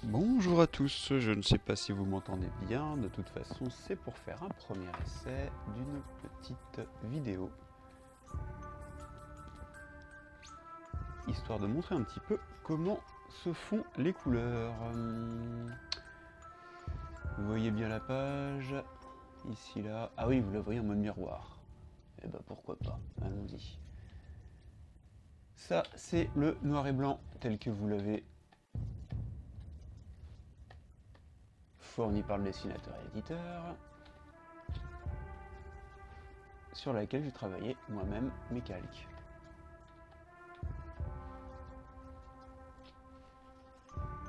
Bonjour à tous, je ne sais pas si vous m'entendez bien, de toute façon c'est pour faire un premier essai d'une petite vidéo, histoire de montrer un petit peu comment se font les couleurs. Vous voyez bien la page, ici là, ah oui vous la voyez en mode miroir, et bah pourquoi pas, allons-y. Ça c'est le noir et blanc tel que vous l'avez fourni par le dessinateur et l'éditeur, sur laquelle j'ai travaillé moi-même mes calques.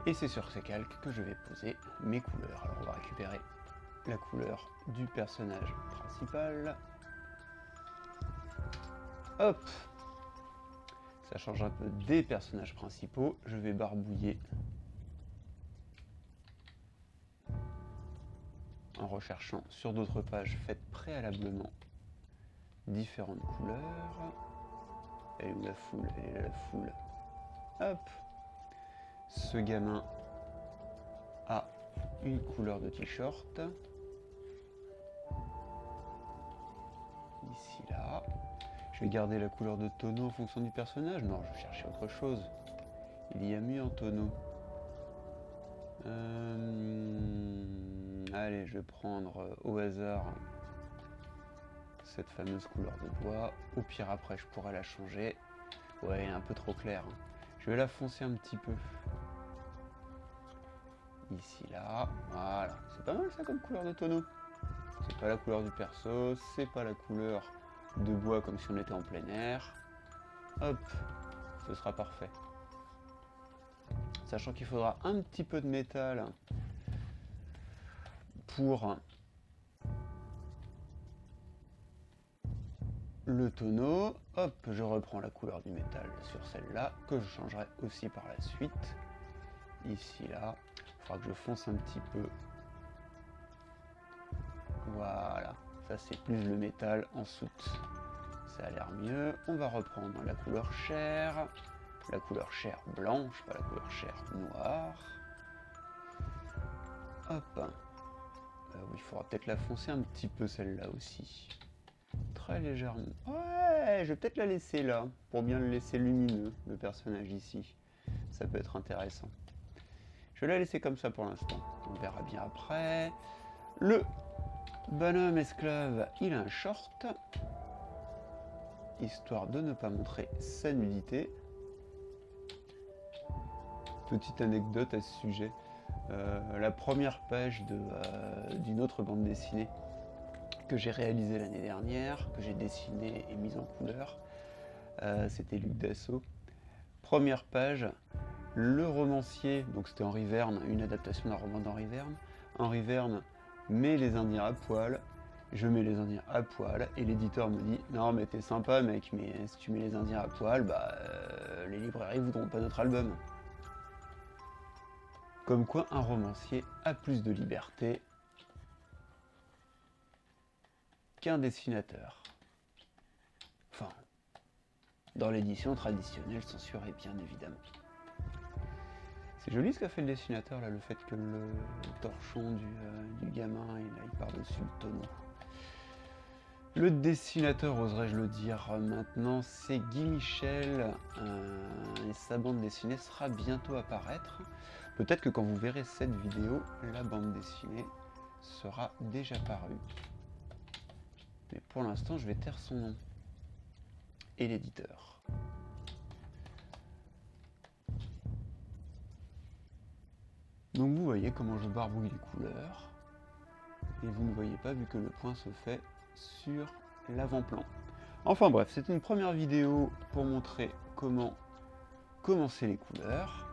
Et c'est sur ces calques que je vais poser mes couleurs. Alors on va récupérer la couleur du personnage principal. Hop! Ça change un peu des personnages principaux. Je vais barbouiller en recherchant sur d'autres pages faites préalablement différentes couleurs. Elle est où la foule? Elle est là la foule. Hop! Ce gamin a une couleur de t-shirt. Ici là. Je vais garder la couleur de tonneau en fonction du personnage. Non, je vais chercher autre chose. Il y a mieux en tonneau. Allez, je vais prendre au hasard cette fameuse couleur de bois. Au pire, après, je pourrais la changer. Ouais, elle est un peu trop claire. Je vais la foncer un petit peu. Ici, là. Voilà. C'est pas mal ça comme couleur de tonneau. C'est pas la couleur du perso. C'est pas la couleur de bois comme si on était en plein air. Hop. Ce sera parfait. Sachant qu'il faudra un petit peu de métal pour le tonneau. Hop, je reprends la couleur du métal sur celle-là, que je changerai aussi par la suite. Ici, là. Il faudra que je fonce un petit peu. Voilà. Ça, c'est plus le métal en soute. Ça a l'air mieux. On va reprendre la couleur chair. La couleur chair blanche, pas la couleur chair noire. Hop. Oui, il faudra peut-être la foncer un petit peu celle-là aussi. Très légèrement. Ouais, je vais peut-être la laisser là, pour bien le laisser lumineux, le personnage ici. Ça peut être intéressant. Je vais la laisser comme ça pour l'instant. On verra bien après. Le bonhomme esclave, il a un short. Histoire de ne pas montrer sa nudité. Petite anecdote à ce sujet. La première page d'une autre bande dessinée que j'ai réalisée l'année dernière, que j'ai dessinée et mise en couleur, c'était Luc Dassault. Première page, le romancier, donc c'était Henri Verne, une adaptation d'un roman d'Henri Verne. Henri Verne met les Indiens à poil, je mets les Indiens à poil, et l'éditeur me dit « Non mais t'es sympa mec, mais si tu mets les Indiens à poil, les librairies voudront pas notre album. » Comme quoi un romancier a plus de liberté qu'un dessinateur. Enfin, dans l'édition traditionnelle censurée bien évidemment. C'est joli ce qu'a fait le dessinateur là, le fait que le torchon du gamin il par-dessus le tonneau. Le dessinateur, oserais-je le dire maintenant, c'est Guy Michel, et sa bande dessinée sera bientôt à paraître. Peut-être que quand vous verrez cette vidéo, la bande dessinée sera déjà parue. Mais pour l'instant, je vais taire son nom. Et l'éditeur. Donc vous voyez comment je barbouille les couleurs. Et vous ne voyez pas vu que le point se fait sur l'avant-plan. Enfin bref, c'est une première vidéo pour montrer comment commencer les couleurs.